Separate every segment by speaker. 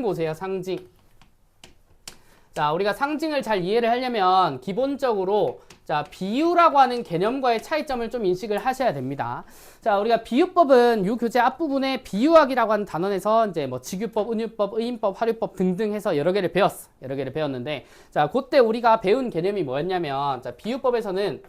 Speaker 1: 보세요. 상징. 자, 우리가 상징을 잘 이해를 하려면 기본적으로 자, 비유라고 하는 개념과의 차이점을 좀 인식을 하셔야 됩니다. 자, 우리가 비유법은 이 교재 앞부분에 비유학이라고 하는 단원에서 이제 뭐 직유법, 은유법, 의인법, 화류법 등등 해서 여러 개를 배웠어. 여러 개를 배웠는데, 자, 그때 우리가 배운 개념이 뭐였냐면, 자, 비유법에서는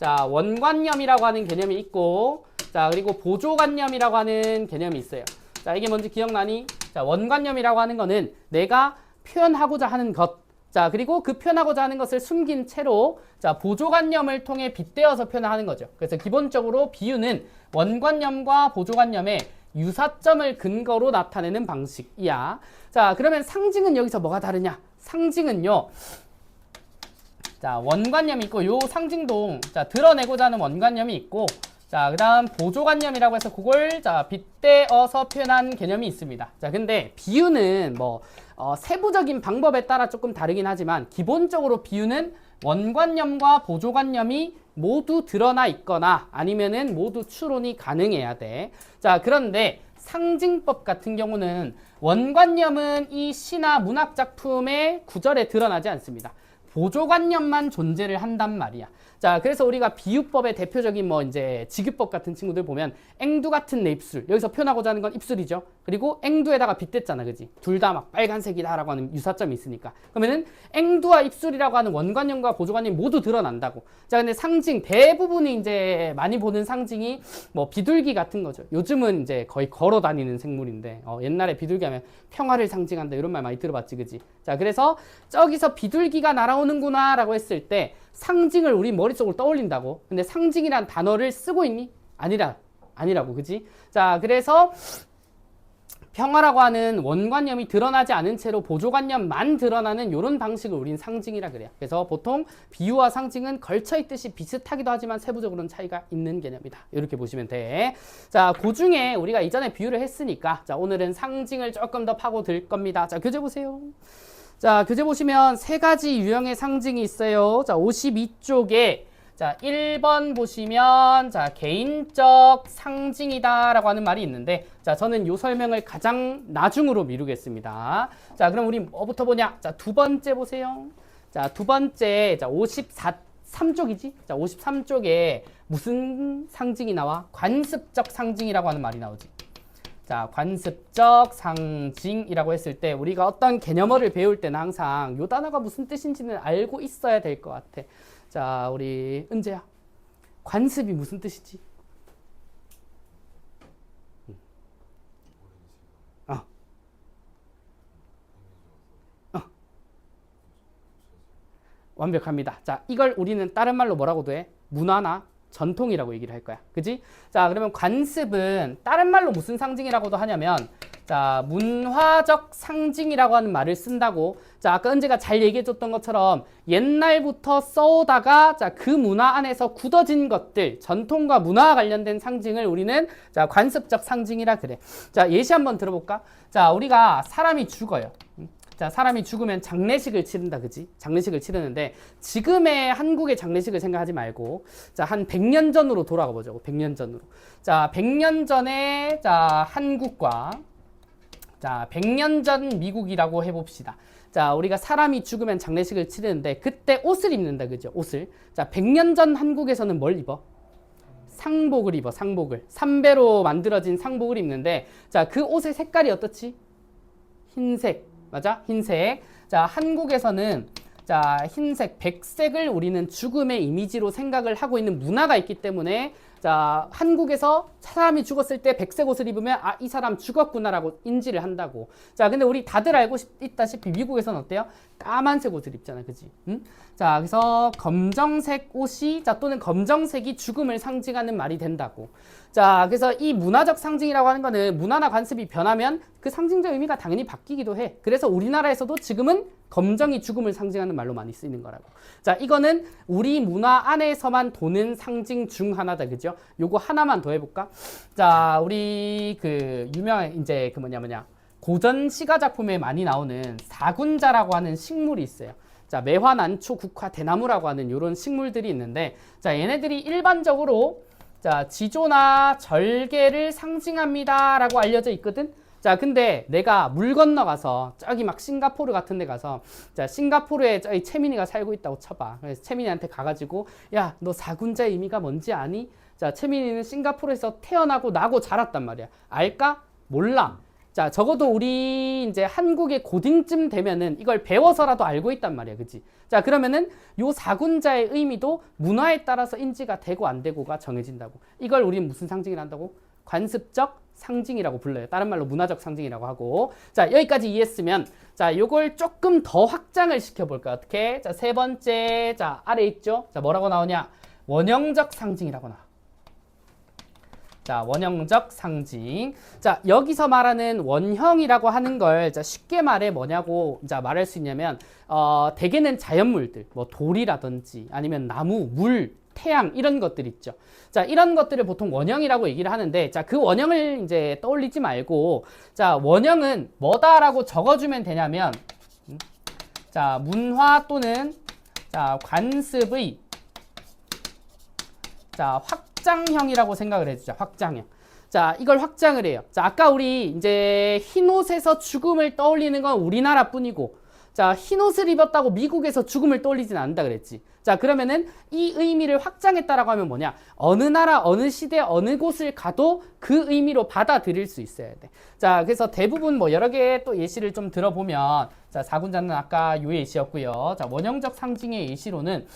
Speaker 1: 자, 원관념이라고 하는 개념이 있고, 자, 그리고 보조관념이라고 하는 개념이 있어요. 자, 이게 뭔지 기억나니? 자, 원관념이라고 하는 거는 내가 표현하고자 하는 것. 자, 그리고 그 표현하고자 하는 것을 숨긴 채로 자, 보조관념을 통해 빗대어서 표현하는 거죠. 그래서 기본적으로 비유는 원관념과 보조관념의 유사점을 근거로 나타내는 방식이야. 자, 그러면 상징은 여기서 뭐가 다르냐? 상징은요. 자, 원관념이 있고 요 상징도 자, 드러내고자 하는 원관념이 있고 자, 그다음 보조관념이라고 해서 그걸 자, 빗대어서 표현한 개념이 있습니다. 자, 근데 비유는 뭐 세부적인 방법에 따라 조금 다르긴 하지만 기본적으로 비유는 원관념과 보조관념이 모두 드러나 있거나 아니면은 모두 추론이 가능해야 돼. 자, 그런데 상징법 같은 경우는 원관념은 이 시나 문학 작품의 구절에 드러나지 않습니다. 보조관념만 존재를 한단 말이야. 자, 그래서 우리가 비유법의 대표적인 뭐 이제 직유법 같은 친구들 보면 앵두 같은 내 입술. 여기서 표현하고자 하는 건 입술이죠. 그리고 앵두에다가 빗댔잖아. 그지? 둘 다 막 빨간색이다라고 하는 유사점이 있으니까. 그러면은 앵두와 입술이라고 하는 원관념과 보조관념이 모두 드러난다고. 자, 근데 상징 대부분이 이제 많이 보는 상징이 뭐 비둘기 같은 거죠. 요즘은 이제 거의 걸어 다니는 생물인데 옛날에 비둘기 하면 평화를 상징한다 이런 말 많이 들어봤지. 그지? 자, 그래서 저기서 비둘기가 날아오는구나 라고 했을 때 상징을 우리 머릿속으로 떠올린다고. 근데 상징이란 단어를 쓰고 있니? 아니라고. 그지? 자, 그래서 평화라고 하는 원관념이 드러나지 않은 채로 보조관념만 드러나는 이런 방식을 우리는 상징이라 그래요. 그래서 보통 비유와 상징은 걸쳐있듯이 비슷하기도 하지만 세부적으로는 차이가 있는 개념이다. 이렇게 보시면 돼. 자, 그 중에 우리가 이전에 비유를 했으니까 자, 오늘은 상징을 조금 더 파고들 겁니다. 자, 교재 보세요. 자, 교재 보시면 세 가지 유형의 상징이 있어요. 자, 52쪽에 자, 1번 보시면 자, 개인적 상징이다 라고 하는 말이 있는데 자, 저는 이 설명을 가장 나중으로 미루겠습니다. 자, 그럼 우리 뭐부터 보냐? 자, 두 번째 보세요. 자, 두 번째 자, 53쪽이지? 자, 53쪽에 무슨 상징이 나와? 관습적 상징이라고 하는 말이 나오지. 자, 관습적 상징이라고 했을 때 우리가 어떤 개념어를 배울 때는 항상 이 단어가 무슨 뜻인지는 알고 있어야 될 것 같아. 자, 우리 은재야. 관습이 무슨 뜻이지? 완벽합니다. 자, 이걸 우리는 다른 말로 뭐라고도 해? 문화나 전통이라고 얘기를 할 거야. 그지? 자, 그러면 관습은 다른 말로 무슨 상징이라고도 하냐면 자, 문화적 상징이라고 하는 말을 쓴다고. 자, 아까 은재가 잘 얘기해 줬던 것처럼 옛날부터 써오다가 자, 그 문화 안에서 굳어진 것들, 전통과 문화와 관련된 상징을 우리는 자, 관습적 상징이라 그래. 자, 예시 한번 들어볼까? 자, 우리가 사람이 죽어요. 자, 사람이 죽으면 장례식을 치른다, 그지? 장례식을 치르는데 지금의 한국의 장례식을 생각하지 말고 자, 한 100년 전으로 돌아가 보자고. 100년 전으로. 자, 100년 전에 자, 한국과 자, 100년 전 미국이라고 해봅시다. 자, 우리가 사람이 죽으면 장례식을 치르는데 그때 옷을 입는다, 그죠? 옷을. 자, 100년 전 한국에서는 뭘 입어? 상복을 입어, 상복을. 삼배로 만들어진 상복을 입는데 자, 그 옷의 색깔이 어떻지? 흰색. 맞아? 흰색. 자, 한국에서는 자, 흰색, 백색을 우리는 죽음의 이미지로 생각을 하고 있는 문화가 있기 때문에 자, 한국에서 사람이 죽었을 때 백색 옷을 입으면 아, 이 사람 죽었구나라고 인지를 한다고. 자, 근데 우리 다들 알고 있다시피 미국에서는 어때요? 까만색 옷을 입잖아. 그지? 응? 자, 그래서 검정색 옷이 자, 또는 검정색이 죽음을 상징하는 말이 된다고. 자, 그래서 이 문화적 상징이라고 하는 거는 문화나 관습이 변하면 그 상징적 의미가 당연히 바뀌기도 해. 그래서 우리나라에서도 지금은 검정이 죽음을 상징하는 말로 많이 쓰이는 거라고. 자, 이거는 우리 문화 안에서만 도는 상징 중 하나다. 그죠? 요거 하나만 더 해볼까? 자, 우리 그 유명한 이제 그 뭐냐 고전 시가 작품에 많이 나오는 사군자라고 하는 식물이 있어요. 자, 매화, 난초, 국화, 대나무라고 하는 이런 식물들이 있는데 자, 얘네들이 일반적으로 자, 지조나 절개를 상징합니다 라고 알려져 있거든. 자, 근데 내가 물 건너가서 저기 막 싱가포르 같은 데 가서 자, 싱가포르에 저기 채민이가 살고 있다고 쳐봐. 그래서 채민이한테 가가지고 야, 너 사군자의 의미가 뭔지 아니? 자, 채민이는 싱가포르에서 태어나고 나고 자랐단 말이야. 알까? 몰라. 자, 적어도 우리 이제 한국의 고딩쯤 되면은 이걸 배워서라도 알고 있단 말이야. 그치? 자, 그러면은 요 사군자의 의미도 문화에 따라서 인지가 되고 안 되고가 정해진다고. 이걸 우리는 무슨 상징이라 한다고? 관습적 상징이라고 불러요. 다른 말로 문화적 상징이라고 하고. 자, 여기까지 이해했으면 자, 요걸 조금 더 확장을 시켜볼까? 어떻게? 자, 세 번째. 자, 아래 있죠? 자, 뭐라고 나오냐? 원형적 상징이라고 나와. 자, 원형적 상징. 자, 여기서 말하는 원형이라고 하는 걸 자, 쉽게 말해 뭐냐고 자, 말할 수 있냐면 대개는 자연물들, 뭐 돌이라든지 아니면 나무, 물, 태양 이런 것들 있죠. 자, 이런 것들을 보통 원형이라고 얘기를 하는데 자, 그 원형을 이제 떠올리지 말고 자, 원형은 뭐다라고 적어주면 되냐면 자, 문화 또는 자, 관습의 자, 확장형이라고 생각을 해주자. 확장형. 자, 이걸 확장을 해요. 자, 아까 우리 이제 흰옷에서 죽음을 떠올리는 건 우리나라 뿐이고, 자, 흰옷을 입었다고 미국에서 죽음을 떠올리진 않는다 그랬지. 자, 그러면은 이 의미를 확장했다라고 하면 뭐냐? 어느 나라, 어느 시대, 어느 곳을 가도 그 의미로 받아들일 수 있어야 돼. 자, 그래서 대부분 뭐 여러 개 또 예시를 좀 들어보면, 자, 사군자는 아까 요 예시였고요. 자, 원형적 상징의 예시로는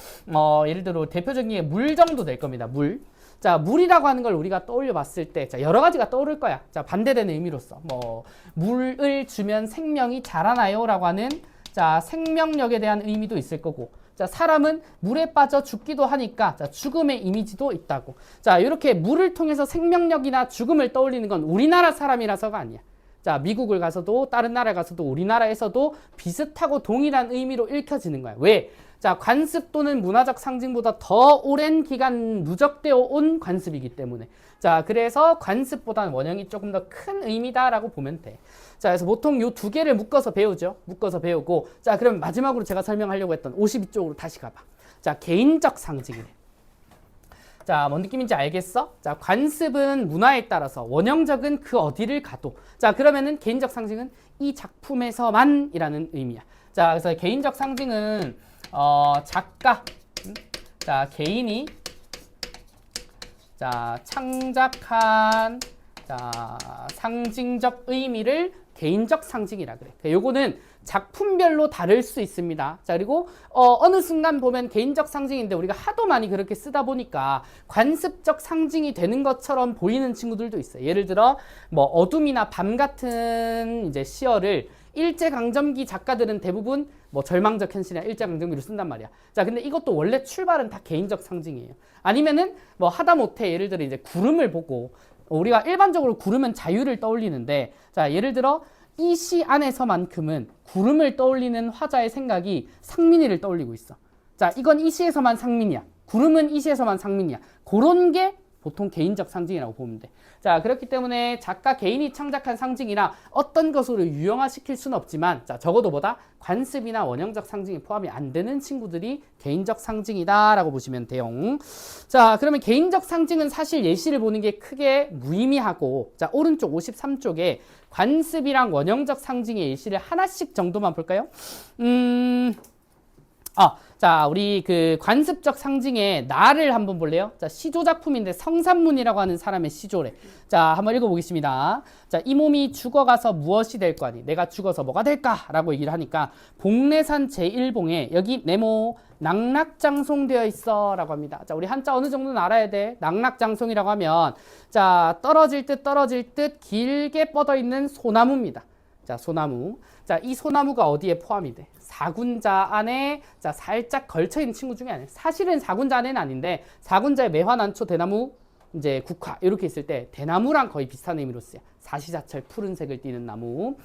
Speaker 1: 예를 들어 대표적인 게 물 정도 될 겁니다. 물. 자, 물이라고 하는 걸 우리가 떠올려 봤을 때, 자, 여러 가지가 떠오를 거야. 자, 반대되는 의미로서. 뭐, 물을 주면 생명이 자라나요? 라고 하는, 자, 생명력에 대한 의미도 있을 거고. 자, 사람은 물에 빠져 죽기도 하니까, 자, 죽음의 이미지도 있다고. 자, 이렇게 물을 통해서 생명력이나 죽음을 떠올리는 건 우리나라 사람이라서가 아니야. 자, 미국을 가서도, 다른 나라에 가서도, 우리나라에서도 비슷하고 동일한 의미로 읽혀지는 거야. 왜? 자, 관습 또는 문화적 상징보다 더 오랜 기간 누적되어 온 관습이기 때문에. 자, 그래서 관습보다는 원형이 조금 더 큰 의미다라고 보면 돼. 자, 그래서 보통 요 두 개를 묶어서 배우죠. 묶어서 배우고. 자, 그럼 마지막으로 제가 설명하려고 했던 52쪽으로 다시 가봐. 자, 개인적 상징이래. 자, 뭔 느낌인지 알겠어? 자, 관습은 문화에 따라서, 원형적은 그 어디를 가도. 자, 그러면은 개인적 상징은 이 작품에서만이라는 의미야. 자, 그래서 개인적 상징은 작가, 자, 개인이 자, 창작한 자, 상징적 의미를 개인적 상징이라 그래. 요거는 작품별로 다를 수 있습니다. 자, 그리고 어느 순간 보면 개인적 상징인데 우리가 하도 많이 그렇게 쓰다 보니까 관습적 상징이 되는 것처럼 보이는 친구들도 있어요. 예를 들어 뭐 어둠이나 밤 같은 이제 시어를 일제강점기 작가들은 대부분 뭐 절망적 현실이나 일제강점기로 쓴단 말이야. 자, 근데 이것도 원래 출발은 다 개인적 상징이에요. 아니면은 뭐 하다못해 예를 들어 이제 구름을 보고 우리가 일반적으로 구름은 자유를 떠올리는데 자, 예를 들어 이 시 안에서만큼은 구름을 떠올리는 화자의 생각이 상민이를 떠올리고 있어. 자, 이건 이 시에서만 상민이야. 구름은 이 시에서만 상민이야. 그런 게 보통 개인적 상징이라고 보면 돼. 자, 그렇기 때문에 작가 개인이 창작한 상징이나 어떤 것으로 유형화시킬 수는 없지만 자, 적어도 뭐다? 관습이나 원형적 상징이 포함이 안 되는 친구들이 개인적 상징이다 라고 보시면 돼요. 자, 그러면 개인적 상징은 사실 예시를 보는 게 크게 무의미하고 자, 오른쪽 53쪽에 관습이랑 원형적 상징의 예시를 하나씩 정도만 볼까요? 자, 우리 그 관습적 상징의 나를 한번 볼래요? 자, 시조 작품인데 성산문이라고 하는 사람의 시조래. 자, 한번 읽어보겠습니다. 자, 이 몸이 죽어가서 무엇이 될 거 아니? 내가 죽어서 뭐가 될까? 라고 얘기를 하니까 복례산 제1봉에 여기 네모 낙락장송되어 있어 라고 합니다. 자, 우리 한자 어느 정도는 알아야 돼. 낙락장송이라고 하면 자, 떨어질 듯 길게 뻗어 있는 소나무입니다. 자, 소나무. 자, 이 소나무가 어디에 포함이 돼? 사군자 안에 자, 살짝 걸쳐있는 친구 중에 아니에요. 사실은 사군자 안에는 아닌데 사군자의 매화난초 대나무 이제 국화 이렇게 있을 때 대나무랑 거의 비슷한 의미로 쓰여. 사시사철 푸른색을 띠는 나무.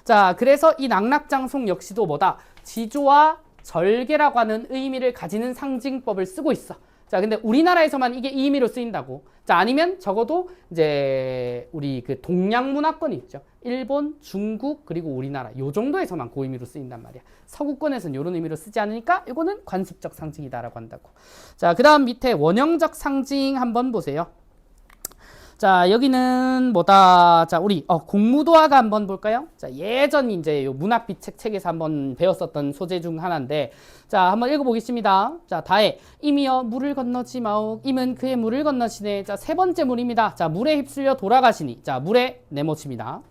Speaker 1: 자, 그래서 이 낙락장송 역시도 뭐다? 지조와 절개라고 하는 의미를 가지는 상징법을 쓰고 있어. 자, 근데 우리나라에서만 이게 이 의미로 쓰인다고. 자, 아니면 적어도 이제 우리 그 동양 문화권이 있죠. 일본, 중국, 그리고 우리나라 요 정도에서만 그 의미로 쓰인단 말이야. 서구권에서는 이런 의미로 쓰지 않으니까 이거는 관습적 상징이다라고 한다고. 자, 그 다음 밑에 원형적 상징 한번 보세요. 자, 여기는 뭐다? 자, 우리 공무도화가 한번 볼까요? 자, 예전 이제 요 문학비책 책에서 한번 배웠었던 소재 중 하나인데, 자, 한번 읽어보겠습니다. 자, 다해 임이여 물을 건너지 마오. 임은 그의 물을 건너시네. 자, 세 번째 물입니다. 자, 물에 휩쓸려 돌아가시니. 자, 물에 내모칩니다.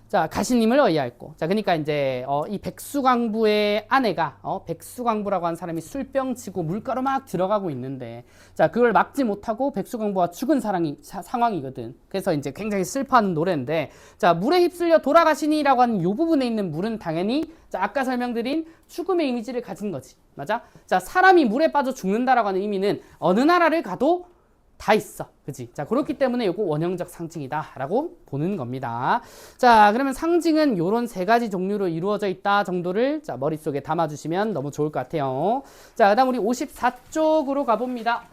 Speaker 1: 자, 가시님을 의하였고. 자, 그러니까 이제 이 백수광부의 아내가 백수광부라고 하는 사람이 술병 치고 물가로 막 들어가고 있는데, 자, 그걸 막지 못하고 백수광부가 죽은 상황이거든. 그래서 이제 굉장히 슬퍼하는 노래인데, 자, 물에 휩쓸려 돌아가시니라고 하는 요 부분에 있는 물은 당연히 자, 아까 설명드린 죽음의 이미지를 가진 거지. 맞아? 자, 사람이 물에 빠져 죽는다라고 하는 의미는 어느 나라를 가도 다 있어. 그치? 자, 그렇기 때문에 요거 원형적 상징이다 라고 보는 겁니다. 자, 그러면 상징은 요런 세 가지 종류로 이루어져 있다 정도를 자, 머릿속에 담아주시면 너무 좋을 것 같아요. 자, 그 다음 우리 54쪽으로 가봅니다.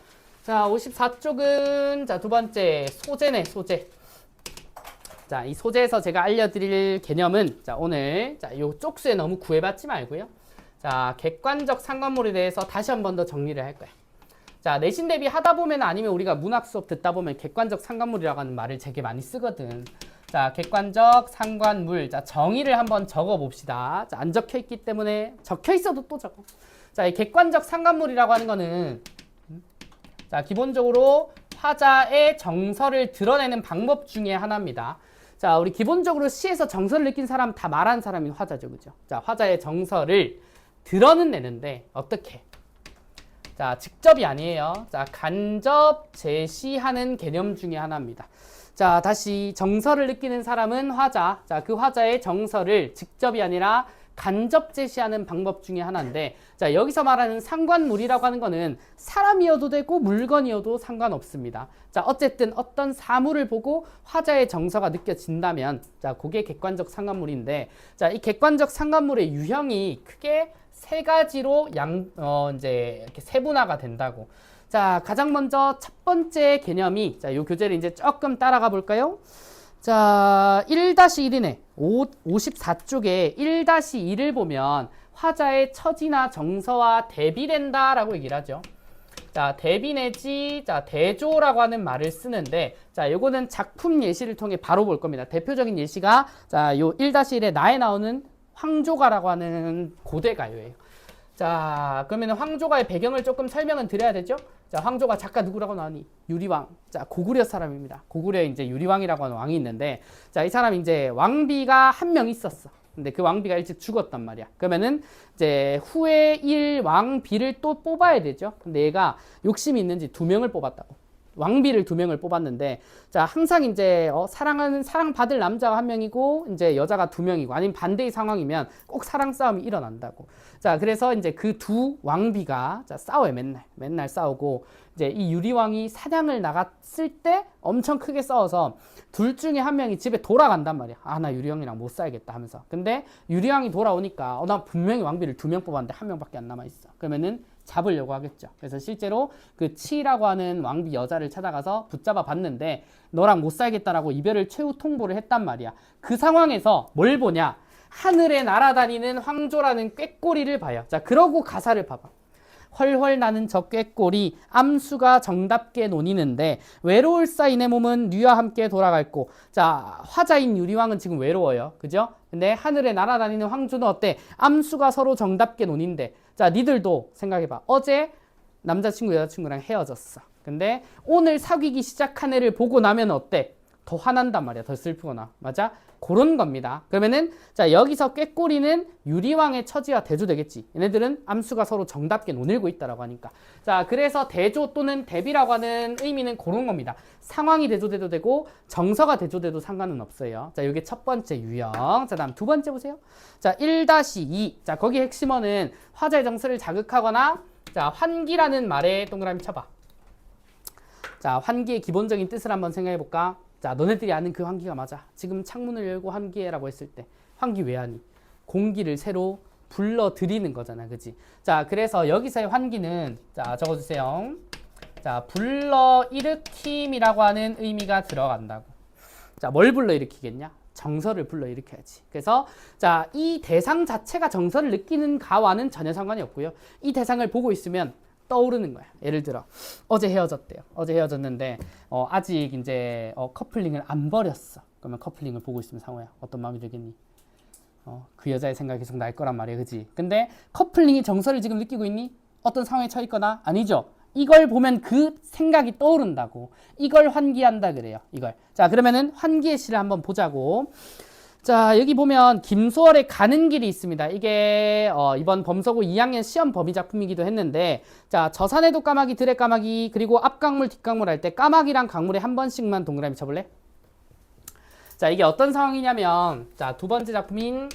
Speaker 1: 자, 54쪽은 자, 두 번째 소재네, 소재. 자, 이 소재에서 제가 알려드릴 개념은 자, 오늘 자, 요 쪽수에 너무 구애받지 말고요. 자, 객관적 상관물에 대해서 다시 한 번 더 정리를 할 거야. 자, 내신 대비 하다 보면 아니면 우리가 문학 수업 듣다 보면 객관적 상관물이라고 하는 말을 되게 많이 쓰거든. 자, 객관적 상관물. 자, 정의를 한번 적어 봅시다. 자, 안 적혀 있기 때문에 적혀 있어도 또 적어. 자, 이 객관적 상관물이라고 하는 거는 자, 기본적으로 화자의 정서를 드러내는 방법 중에 하나입니다. 자, 우리 기본적으로 시에서 정서를 느낀 사람 다 말하는 사람이 화자죠. 그죠? 자, 화자의 정서를 드러내는데 어떻게? 자, 직접이 아니에요. 자, 간접 제시하는 개념 중에 하나입니다. 자, 다시 정서를 느끼는 사람은 화자. 자, 그 화자의 정서를 직접이 아니라 간접 제시하는 방법 중에 하나인데, 자, 여기서 말하는 상관물이라고 하는 거는 사람이어도 되고 물건이어도 상관없습니다. 자, 어쨌든 어떤 사물을 보고 화자의 정서가 느껴진다면, 자, 그게 객관적 상관물인데, 자, 이 객관적 상관물의 유형이 크게 세 가지로 이제 이렇게 세분화가 된다고. 자, 가장 먼저 첫 번째 개념이, 자, 요 교재를 이제 조금 따라가 볼까요? 자, 1-1이네. 54쪽에 1-1을 보면 화자의 처지나 정서와 대비된다라고 얘기를 하죠. 자, 대비 내지, 자, 대조라고 하는 말을 쓰는데, 자, 요거는 작품 예시를 통해 바로 볼 겁니다. 대표적인 예시가, 자, 요 1-1에 나에 나오는 황조가라고 하는 고대 가요예요. 자, 그러면 황조가의 배경을 조금 설명은 드려야 되죠? 자, 황조가 작가 누구라고 나오니? 유리왕. 자, 고구려 사람입니다. 고구려에 이제 유리왕이라고 하는 왕이 있는데, 자, 이 사람이 이제 왕비가 한 명 있었어. 근데 그 왕비가 일찍 죽었단 말이야. 그러면은 이제 후에 왕비를 또 뽑아야 되죠. 근데 얘가 욕심이 있는지 2명을 뽑았다고. 왕비를 2명을 뽑았는데, 자, 항상 이제 사랑받을 남자가 1명이고 이제 여자가 2명이고 아니면 반대의 상황이면 꼭 사랑 싸움이 일어난다고. 자, 그래서 이제 그 두 왕비가 자, 싸워요. 맨날 싸우고, 이제 이 유리왕이 사냥을 나갔을 때 엄청 크게 싸워서 둘 중에 1명이 집에 돌아간단 말이야. 아, 나 유리왕이랑 못 살겠다 하면서. 근데 유리왕이 돌아오니까 나 분명히 왕비를 2명 뽑았는데 1명밖에 안 남아 있어. 그러면은 잡으려고 하겠죠. 그래서 실제로 그 치라고 하는 왕비 여자를 찾아가서 붙잡아 봤는데 너랑 못 살겠다라고 이별을 최후 통보를 했단 말이야. 그 상황에서 뭘 보냐? 하늘에 날아다니는 황조라는 꾀꼬리를 봐요. 자, 그러고 가사를 봐봐. 헐헐 나는 저 꾀꼬리 암수가 정답게 논이는데 외로울사 이내 몸은 뉘와 함께 돌아갈고. 자, 화자인 유리왕은 지금 외로워요. 그죠? 근데 하늘에 날아다니는 황조는 어때? 암수가 서로 정답게 논인데, 자, 니들도 생각해봐. 어제 남자친구 여자친구랑 헤어졌어. 근데 오늘 사귀기 시작한 애를 보고 나면 어때? 더 화난단 말이야. 더 슬프거나. 맞아? 그런 겁니다. 그러면은 자, 여기서 꾀꼬리는 유리왕의 처지와 대조되겠지. 얘네들은 암수가 서로 정답게 논일고 있다라고 하니까. 자, 그래서 대조 또는 대비라고 하는 의미는 그런 겁니다. 상황이 대조돼도 되고 정서가 대조돼도 상관은 없어요. 자, 이게 첫 번째 유형. 자, 다음 두 번째 보세요. 자, 1-2. 자, 거기 핵심어는 화자의 정서를 자극하거나, 자, 환기라는 말에 동그라미 쳐봐. 자, 환기의 기본적인 뜻을 한번 생각해 볼까? 자, 너네들이 아는 그 환기가 맞아. 지금 창문을 열고 환기해라고 했을 때 환기 왜 하니? 공기를 새로 불러들이는 거잖아. 그치? 자, 그래서 여기서의 환기는 자, 적어주세요. 자, 불러일으킴이라고 하는 의미가 들어간다고. 자, 뭘 불러일으키겠냐? 정서를 불러일으켜야지. 그래서 자, 이 대상 자체가 정서를 느끼는 가와는 전혀 상관이 없고요. 이 대상을 보고 있으면 떠오르는 거야. 예를 들어 어제 헤어졌대요. 어제 헤어졌는데 아직 이제 커플링을 안 버렸어. 그러면 커플링을 보고 있으면 상호야 어떤 마음이 들겠니? 그 여자의 생각이 계속 날 거란 말이야, 그지? 근데 커플링이 정서를 지금 느끼고 있니? 어떤 상황에 처해 있거나 아니죠. 이걸 보면 그 생각이 떠오른다고. 이걸 환기한다 그래요. 이걸. 자, 그러면은 환기의 시를 한번 보자고. 자, 여기 보면 김소월의 가는 길이 있습니다. 이게 이번 범서고 2학년 시험 범위 작품이기도 했는데, 자, 저산에도 까마귀, 들에 까마귀, 그리고 앞강물, 뒷강물 할 때 까마귀랑 강물에 한 번씩만 동그라미 쳐볼래? 자, 이게 어떤 상황이냐면, 자, 두 번째 작품인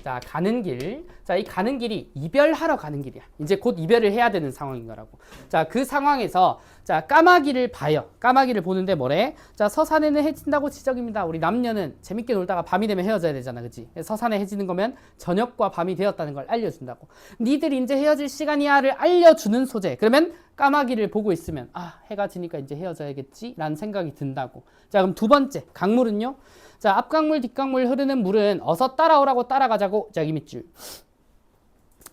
Speaker 1: 자, 가는 길. 자, 이 가는 길이 이별하러 가는 길이야. 이제 곧 이별을 해야 되는 상황인 거라고. 자, 그 상황에서 자, 까마귀를 봐요. 까마귀를 보는데 뭐래? 자, 서산에는 해진다고 지적입니다. 우리 남녀는 재밌게 놀다가 밤이 되면 헤어져야 되잖아. 그치? 서산에 해지는 거면 저녁과 밤이 되었다는 걸 알려준다고. 니들이 이제 헤어질 시간이야를 알려주는 소재. 그러면 까마귀를 보고 있으면 아, 해가 지니까 이제 헤어져야겠지? 라는 생각이 든다고. 자, 그럼 두 번째 강물은요? 자, 앞강물, 뒷강물 흐르는 물은 어서 따라오라고 따라가자고. 자, 이 밑줄.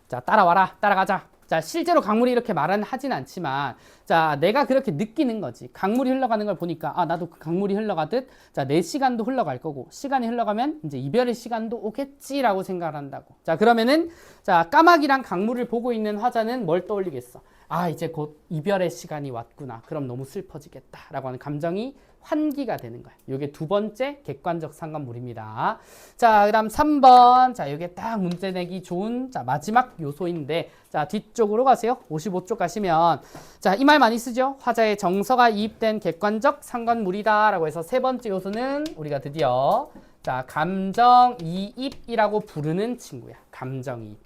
Speaker 1: 자, 따라와라, 따라가자. 자, 실제로 강물이 이렇게 말은 하진 않지만, 자, 내가 그렇게 느끼는 거지. 강물이 흘러가는 걸 보니까, 아, 나도 그 강물이 흘러가듯, 자, 내 시간도 흘러갈 거고, 시간이 흘러가면 이제 이별의 시간도 오겠지라고 생각을 한다고. 자, 그러면은, 자, 까마귀랑 강물을 보고 있는 화자는 뭘 떠올리겠어? 아, 이제 곧 이별의 시간이 왔구나. 그럼 너무 슬퍼지겠다라고 하는 감정이 환기가 되는 거야. 이게 두 번째 객관적 상관물입니다. 자, 그다음 3번. 자, 이게 딱 문제 내기 좋은 자, 마지막 요소인데, 자, 뒤쪽으로 가세요. 55쪽 가시면, 자, 이 말 많이 쓰죠. 화자의 정서가 이입된 객관적 상관물이다라고 해서 세 번째 요소는 우리가 드디어 자, 감정이입이라고 부르는 친구야. 감정이입.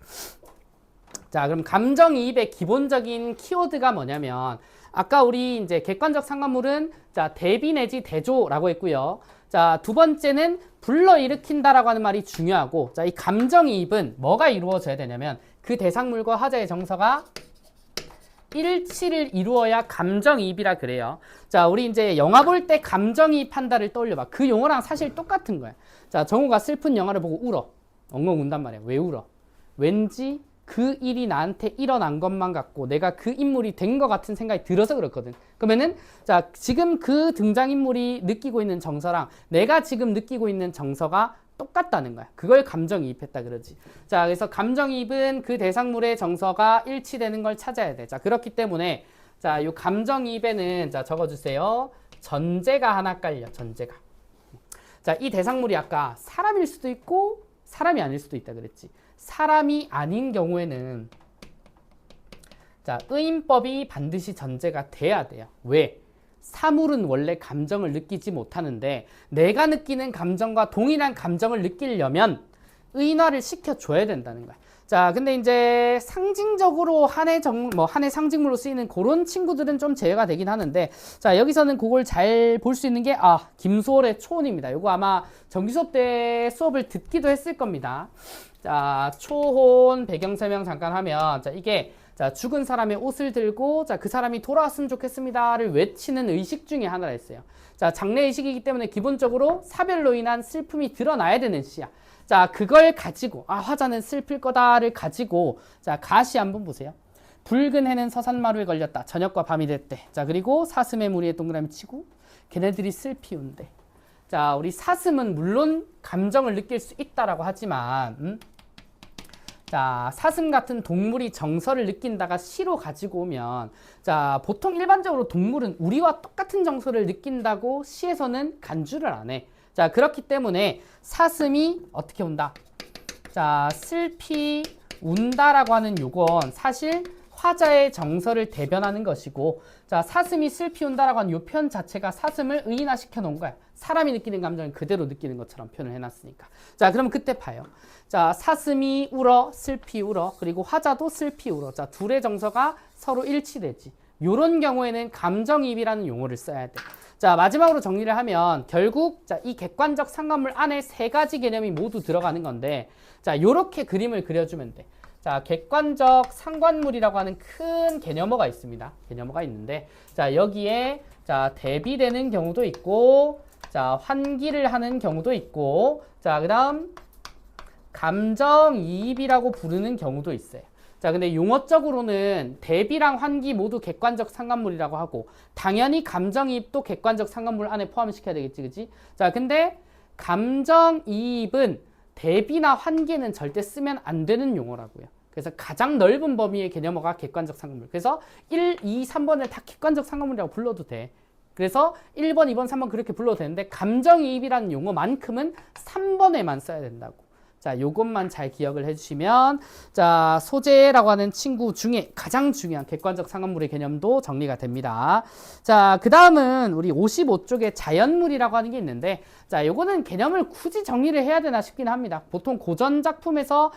Speaker 1: 자, 그럼 감정이입의 기본적인 키워드가 뭐냐면, 아까 우리 이제 객관적 상관물은 자, 대비 내지 대조라고 했고요. 자, 두 번째는 불러일으킨다라고 하는 말이 중요하고, 자, 이 감정이입은 뭐가 이루어져야 되냐면 그 대상물과 화자의 정서가 일치를 이루어야 감정이입이라 그래요. 자, 우리 이제 영화 볼 때 감정이입한다를 떠올려봐. 그 용어랑 사실 똑같은 거야. 자, 정우가 슬픈 영화를 보고 울어. 엉엉 운단 말이야. 왜 울어? 왠지 그 일이 나한테 일어난 것만 같고 내가 그 인물이 된 것 같은 생각이 들어서 그렇거든. 그러면은 자, 지금 그 등장인물이 느끼고 있는 정서랑 내가 지금 느끼고 있는 정서가 똑같다는 거야. 그걸 감정이입했다 그러지. 자, 그래서 감정이입은 그 대상물의 정서가 일치되는 걸 찾아야 돼. 자, 그렇기 때문에 자, 요 감정이입에는 자, 적어주세요. 전제가 하나 깔려. 전제가. 자, 이 대상물이 아까 사람일 수도 있고 사람이 아닐 수도 있다 그랬지. 사람이 아닌 경우에는 자, 의인법이 반드시 전제가 돼야 돼요. 왜? 사물은 원래 감정을 느끼지 못하는데 내가 느끼는 감정과 동일한 감정을 느끼려면 의인화를 시켜줘야 된다는 거야. 자, 근데 이제 상징적으로 한해 상징물로 쓰이는 그런 친구들은 좀 제외가 되긴 하는데, 자, 여기서는 그걸 잘 볼 수 있는 게, 아, 김소월의 초혼입니다. 이거 아마 정기 수업 때 수업을 듣기도 했을 겁니다. 자, 초혼 배경 설명 잠깐 하면, 자, 이게, 자, 죽은 사람의 옷을 들고, 자, 그 사람이 돌아왔으면 좋겠습니다를 외치는 의식 중에 하나라 했어요. 자, 장례의식이기 때문에 기본적으로 사별로 인한 슬픔이 드러나야 되는 시야. 자, 그걸 가지고, 아, 화자는 슬플 거다를 가지고, 자, 가시 한번 보세요. 붉은 해는 서산마루에 걸렸다. 저녁과 밤이 됐대. 자, 그리고 사슴의 무리에 동그라미 치고, 걔네들이 슬피 운대. 자, 우리 사슴은 물론 감정을 느낄 수 있다라고 하지만, 자, 사슴 같은 동물이 정서를 느낀다가 시로 가지고 오면, 자, 보통 일반적으로 동물은 우리와 똑같은 정서를 느낀다고 시에서는 간주를 안 해. 자, 그렇기 때문에 사슴이 어떻게 운다? 자, 슬피 운다라고 하는 요건 사실 화자의 정서를 대변하는 것이고, 자, 사슴이 슬피 운다라고 하는 요 표현 자체가 사슴을 의인화시켜 놓은 거야. 사람이 느끼는 감정을 그대로 느끼는 것처럼 표현을 해놨으니까. 자, 그럼 그때 봐요. 자, 사슴이 울어, 슬피 울어, 그리고 화자도 슬피 울어. 자, 둘의 정서가 서로 일치되지. 요런 경우에는 감정이입이라는 용어를 써야 돼. 자, 마지막으로 정리를 하면 결국 자, 이 객관적 상관물 안에 세 가지 개념이 모두 들어가는 건데, 자, 요렇게 그림을 그려주면 돼. 자, 객관적 상관물이라고 하는 큰 개념어가 있습니다. 개념어가 있는데, 자, 여기에 자, 대비되는 경우도 있고, 자, 환기를 하는 경우도 있고, 자, 그다음 감정이입이라고 부르는 경우도 있어요. 자, 자, 근데 용어적으로는 대비랑 환기 모두 객관적 상관물이라고 하고, 당연히 감정이입도 객관적 상관물 안에 포함시켜야 되겠지, 그치? 자, 근데 감정이입은 대비나 환기는 절대 쓰면 안 되는 용어라고요. 그래서 가장 넓은 범위의 개념어가 객관적 상관물. 그래서 1, 2, 3번을 다 객관적 상관물이라고 불러도 돼. 그래서 1번, 2번, 3번 그렇게 불러도 되는데 감정이입이라는 용어만큼은 3번에만 써야 된다고. 자, 요것만 잘 기억을 해주시면 자, 소재라고 하는 친구 중에 가장 중요한 객관적 상관물의 개념도 정리가 됩니다. 자, 그 다음은 우리 55쪽에 자연물이라고 하는 게 있는데 자, 요거는 개념을 굳이 정리를 해야 되나 싶긴 합니다. 보통 고전 작품에서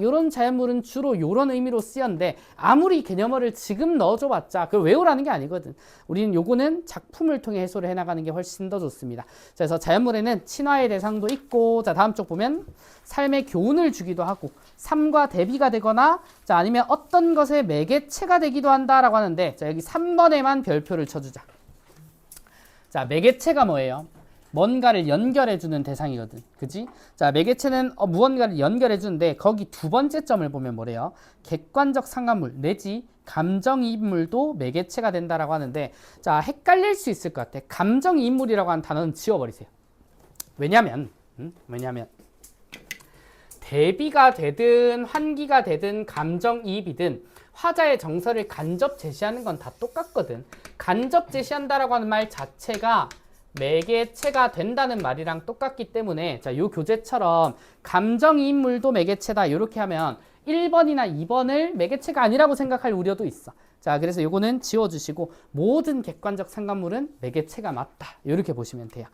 Speaker 1: 요런 자연물은 주로 요런 의미로 쓰였는데 아무리 개념어를 지금 넣어줘봤자 그걸 외우라는 게 아니거든. 우리는 요거는 작품을 통해 해소를 해나가는 게 훨씬 더 좋습니다. 자, 그래서 자연물에는 친화의 대상도 있고 자, 다음 쪽 보면 삶의 교훈을 주기도 하고 삶과 대비가 되거나 자, 아니면 어떤 것의 매개체가 되기도 한다라고 하는데 자, 여기 3번에만 별표를 쳐주자. 자, 매개체가 뭐예요? 뭔가를 연결해주는 대상이거든. 그지? 자, 매개체는 무언가를 연결해주는데 거기 두 번째 점을 보면 뭐래요? 객관적 상관물 내지 감정이입물도 매개체가 된다라고 하는데 자, 헷갈릴 수 있을 것 같아. 감정이입물이라고 하는 단어는 지워버리세요. 왜냐면 대비가 되든 환기가 되든 감정이입이든 화자의 정서를 간접 제시하는 건 다 똑같거든. 간접 제시한다라고 하는 말 자체가 매개체가 된다는 말이랑 똑같기 때문에 자, 요 교재처럼 감정이입물도 매개체다 이렇게 하면 1번이나 2번을 매개체가 아니라고 생각할 우려도 있어. 자, 그래서 요거는 지워주시고 모든 객관적 상관물은 매개체가 맞다 이렇게 보시면 돼요.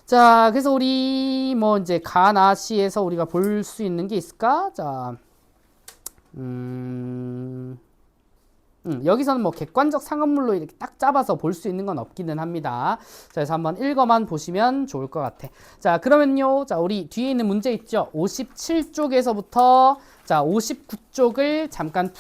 Speaker 1: 자, 그래서 우리 뭐 이제 가나시에서 우리가 볼 수 있는 게 있을까? 자, 여기서는 뭐 객관적 상관물로 이렇게 딱 잡아서 볼 수 있는 건 없기는 합니다. 자, 그래서 한번 읽어만 보시면 좋을 것 같아. 자, 그러면요. 자, 우리 뒤에 있는 문제 있죠? 57쪽에서부터 자, 59쪽을 잠깐